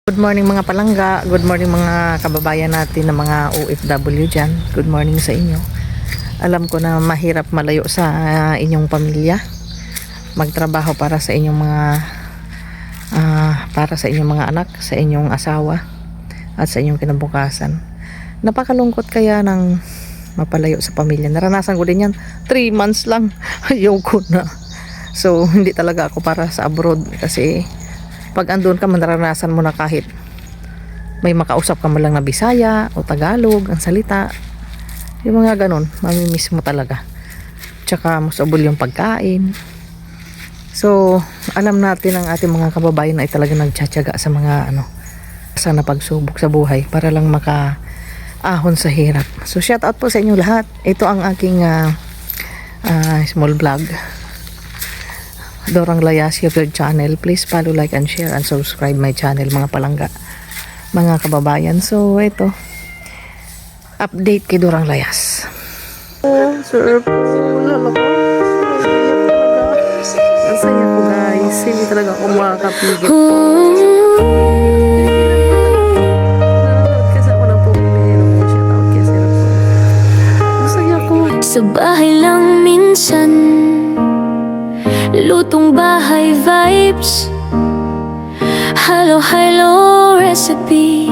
Good morning mga palangga, good morning mga kababayan natin na mga OFW dyan. Good morning sa inyo. Alam ko na mahirap malayo sa inyong pamilya. Magtrabaho para sa inyong mga anak, sa inyong asawa at sa inyong kinabukasan. Napakalungkot kaya ng mapalayo sa pamilya. Naranasan ko din yan. 3 months lang. Ayoko na. So hindi talaga ako para sa abroad kasi pag andun ka, manaranasan mo na kahit may makausap ka man lang na Bisaya o Tagalog ang salita, yung mga ganun, mamimiss mo talaga. Tsaka musabol yung pagkain. So alam natin ang ating mga kababayan na ay talaga nagtsatsaga sa mga sana pagsubok sa buhay para lang makaahon sa hirap. So shout out po sa inyo lahat. Ito ang aking small vlog, Dorang Layas YouTube channel. Please follow, like, and share and subscribe my channel mga palangga, mga kababayan. So ito, update kay Dorang Layas. Sir po, lalo ko. Ang saya ko guys. Hindi talaga ako makakapigil po. Kasi ako lang po shout out kay Sir po. Ang saya ko. Sa bahay lang minsan, lutong bahay vibes, halo-halo recipe,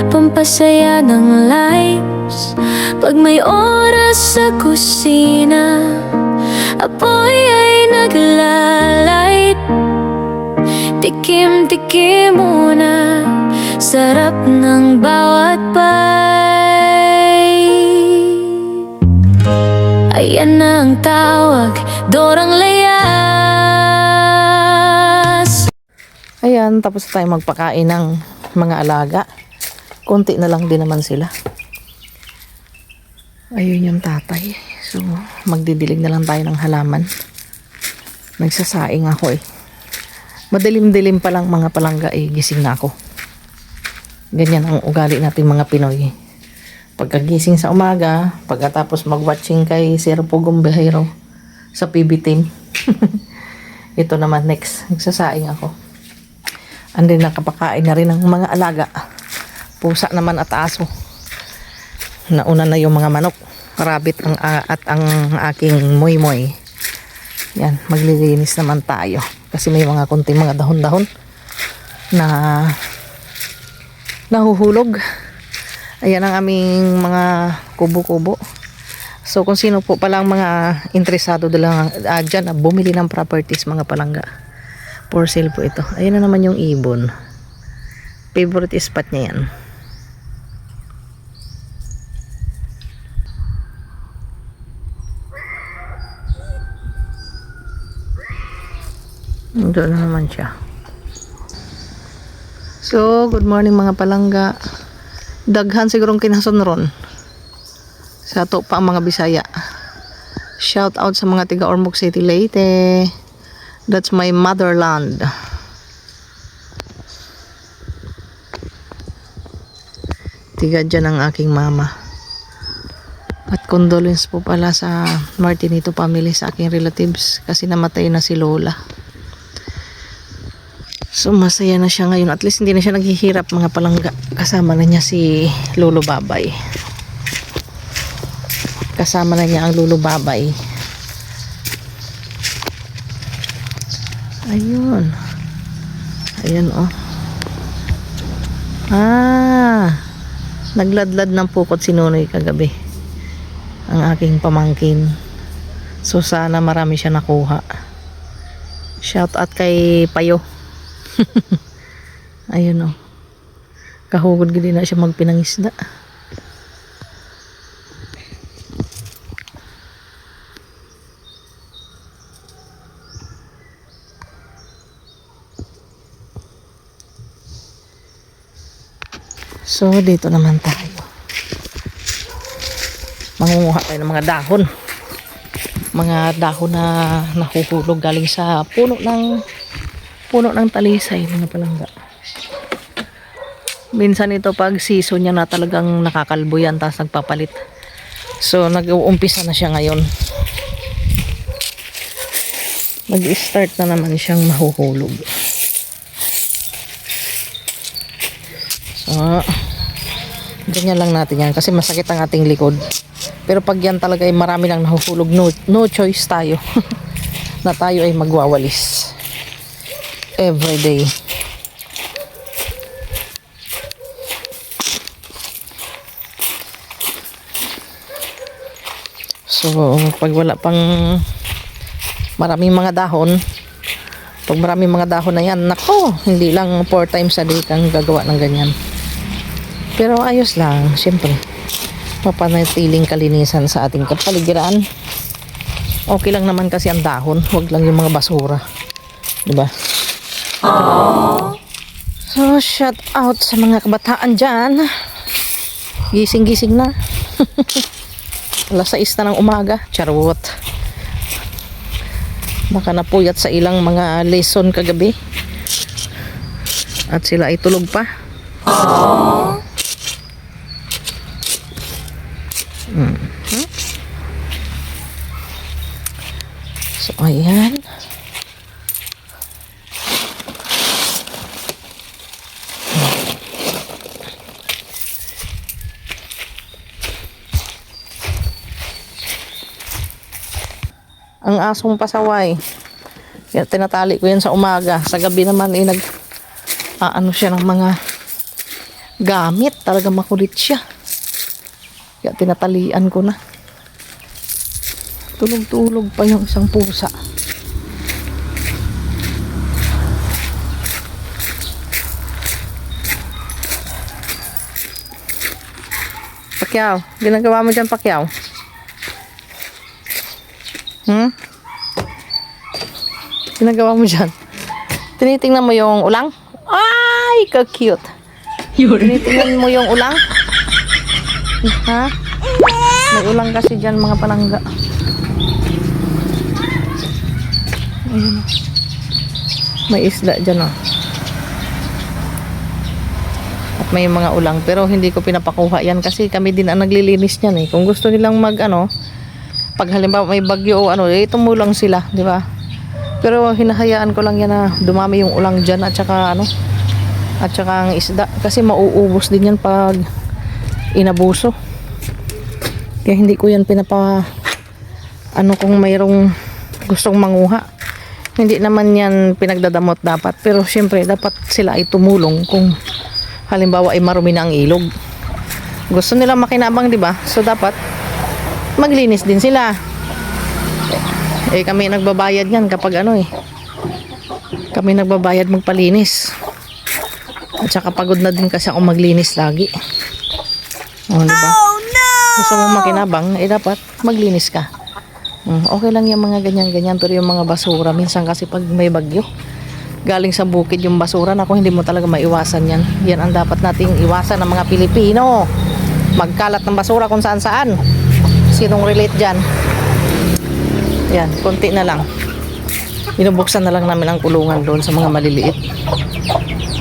pampasaya ng lives. Pag may oras sa kusina, apoy ay naglalight. Tikim-tikim muna, sarap ng bawat bite. Ayan na ang tawag, Dorang Layas. Ayan, tapos tayo magpakain ng mga alaga. Konti na lang din naman sila. Ayun yung tatay. So magdidilig na lang tayo ng halaman. Nagsasaing ako eh. Madilim-dilim pa lang mga palangga gising na ako. Ganyan ang ugali natin mga Pinoy. Pagkagising sa umaga, pagkatapos mag-watching kay Sir Pugong Behero sa PB team. Ito naman next, nagsasaing ako. Andin nakapakain na rin ng mga alaga. Pusa naman at aso. Nauna na yung mga manok, rabbit at ang aking moy-moy. Yan, maglilinis naman tayo. Kasi may mga kunting mga dahon-dahon na nahuhulog. Ayan ang aming mga kubo-kubo. So kung sino po palang mga interesado dyan na bumili ng properties mga palangga, for sale po ito. Ayan na naman yung ibon. Favorite spot niya yan. Doon na naman siya. So good morning mga palangga. Daghan sigurong kinason ron sa to pa ang mga Bisaya. Shout out sa mga tiga Ormoc City, Leyte. That's my motherland. Tiga dyan ang aking mama. At condolence po pala sa Martinito family, sa aking relatives, kasi namatay na si Lola. So masaya na siya ngayon. At least hindi na siya naghihirap mga palangga. Kasama na niya si Lolo Babay. Kasama na niya ang Lolo Babay. Ayun. Ayun oh. Nagladlad ng pukot si Nonoy kagabi. Ang aking pamangkin. So sana marami siya nakuha. Shout out kay Payo. Ayun oh. Kahugod gini na siya magpinangisda. So dito naman tayo. Mangunguha tayo ng mga dahon. Mga dahon na nahuhulog galing sa puno ng talisay mga palangga. Minsan ito pag season niya na talagang nakakalbo yan, tapos nagpapalit. So nag-uumpisa na siya ngayon. Mag-start na naman siyang mahuhulog. So, ganyan lang natin yan kasi masakit ang ating likod. Pero pag yan talaga ay marami lang nahuhulog, no choice tayo na tayo ay magwawalis everyday. So, pag wala pang maraming mga dahon, pag maraming mga dahon na yan, nako, hindi lang 4 times a day kang gagawa ng ganyan. Pero ayos lang, syempre. Mapanatiling kalinisan sa ating kapaligiran. Okay lang naman kasi ang dahon, wag lang yung mga basura. 'Di ba? So, shout out sa mga kabataan dyan. Gising-gising na. Alas 6 na ng umaga. Charot. Baka napuyat sa ilang mga lesson kagabi. At sila ay tulog pa. So, ayan. Ang asong pasaway. Kaya tinatali ko yan sa umaga. Sa gabi naman ay ano siya ng mga gamit. Talaga makulit siya. Kaya tinatalian ko na. Tulog-tulog pa yung isang pusa. Pakyaw, ginagawa mo dyan, Pakyaw? Ginagawa mo dyan? Tinitingnan mo yung ulang? Ay, ka-cute. Tinitingnan mo yung ulang? Ha? May ulang kasi dyan, mga palangga. Ayun. May isda dyan, oh. At may mga ulang. Pero hindi ko pinapakuha yan kasi kami din ang naglilinis niyan, eh. Kung gusto nilang pag halimbawa may bagyo o tumulong sila, di ba? Pero hinahayaan ko lang yan na dumami yung ulang dyan at saka ang isda. Kasi mauubos din yan pag inabuso. Kaya hindi ko yan kung mayroong gustong manguha. Hindi naman yan pinagdadamot dapat. Pero syempre dapat sila ay tumulong kung halimbawa ay marumi na ang ilog. Gusto nila makinabang, di ba? So dapat maglinis din sila. Kami nagbabayad yan kapag kami nagbabayad magpalinis. At saka pagod na din kasi ako maglinis lagi. Diba? Oh no! Gusto mo makinabang, dapat maglinis ka. Okay lang yung mga ganyan-ganyan, pero yung mga basura, minsan kasi pag may bagyo, galing sa bukid yung basura, naku, hindi mo talaga maiwasan yan. Yan ang dapat nating iwasan ng mga Pilipino. Magkalat ng basura kung saan-saan. Sinong relate dyan? Yan, konti na lang. Binubuksan na lang namin ang kulungan doon sa mga maliliit.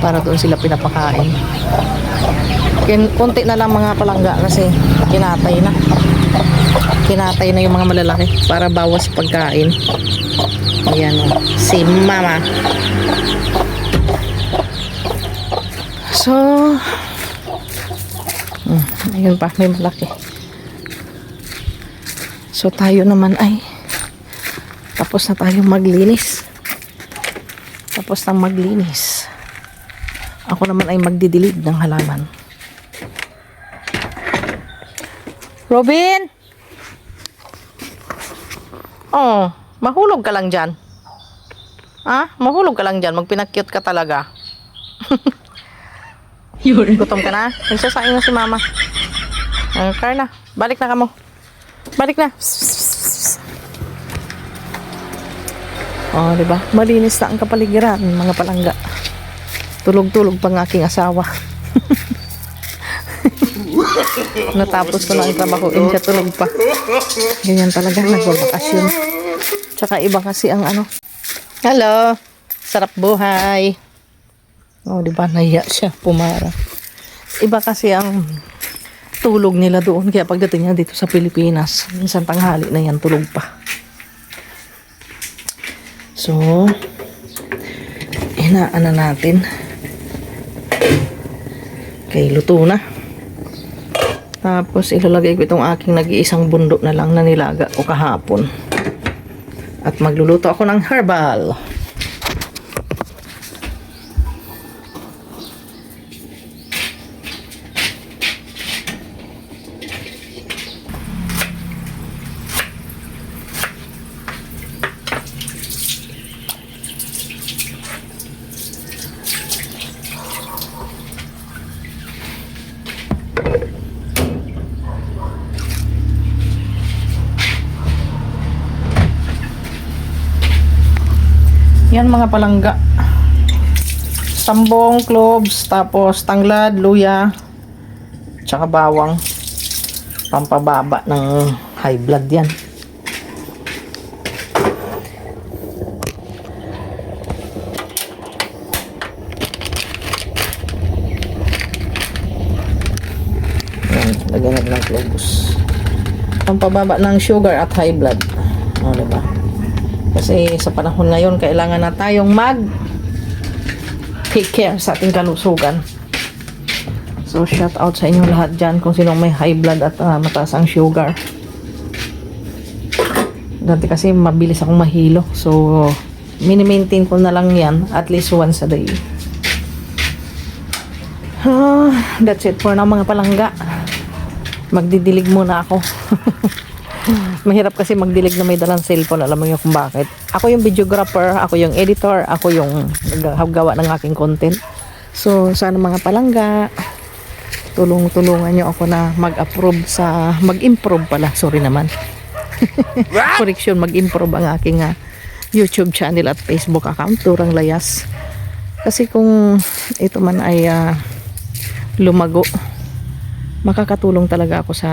Para doon sila pinapakain. Konti na lang mga palangga kasi kinatay na. Kinatay na yung mga malalaki para bawas pagkain. Ayan o. Si Mama. So, ayun pa, may malaki. So, tayo naman ay tapos na tayong maglinis. Tapos na maglinis. Ako naman ay magdidilig ng halaman. Robin! Oh, mahulog ka lang dyan. Mahulog ka lang dyan. Magpinakyut ka talaga. Gutom ka na? Nagsasaing na si Mama. Carla, balik na ka mo. Balik na. Oh, diba? Malinis na ang kapaligiran, mga palangga. Tulog-tulog pang aking asawa. Natapos ko na ang trabahoin siya, tulog pa. Ganyan talaga, nagbabakasyon. Tsaka iba kasi ang Hello! Sarap buhay! Oh, diba? Nahiya siya, pumara. Iba kasi ang tulog nila doon. Kaya pagdating niya dito sa Pilipinas, minsan tanghali na yan, tulog pa. So, hinaan na natin. Okay, luto na. Tapos ilalagay ko itong aking nag-iisang bundo na lang na nilaga ko kahapon. At magluluto ako ng herbal. Yan mga palangga. Sambong, cloves, tapos tanglad, luya, tsaka bawang. Pampababa ng high blood yan. Yan, lagyan natin ng cloves. Pampababa ng sugar at high blood. O, diba? Kasi sa panahon ngayon, kailangan na tayong take care sa ating kalusugan. So, shout out sa inyong lahat dyan kung sinong may high blood at mataas ang sugar. Dati kasi mabilis akong mahilo. So, mini-maintain ko na lang yan at least once a day. That's it for now mga palangga. Magdidilig muna ako. Mahirap kasi magdilig na may dalang cellphone. Alam mo nyo kung bakit. Ako yung videographer, ako yung editor, ako yung gawa ng aking content. So, sana mga palangga, tulungan nyo ako na mag-improve pala. Sorry naman. Correction, mag-improve ang aking YouTube channel at Facebook account, Turang Layas. Kasi kung ito man ay lumago, makakatulong talaga ako sa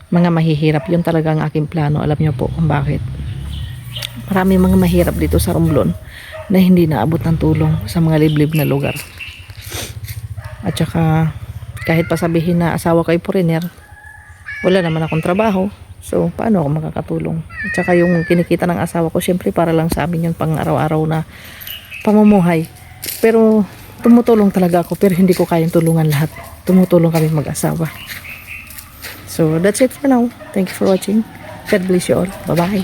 mga mahihirap. Yun talaga ang aking plano. Alam nyo po kung bakit. Marami mga mahirap dito sa Romblon na hindi naabot ng tulong sa mga liblib na lugar. At saka kahit pa sabihin na asawa ko ay foreigner, wala naman akong trabaho. So paano ako makakatulong? At saka yung kinikita ng asawa ko, syempre para lang sa amin yun pang araw-araw na pamumuhay. Pero tumutulong talaga ako, pero hindi ko kayang tulungan lahat. Tumutulong kami mag-asawa. So, that's it for now. Thank you for watching. God bless you all. Bye-bye.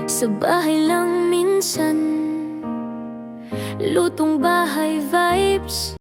Sa bahay lang minsan, lutong bahay vibes.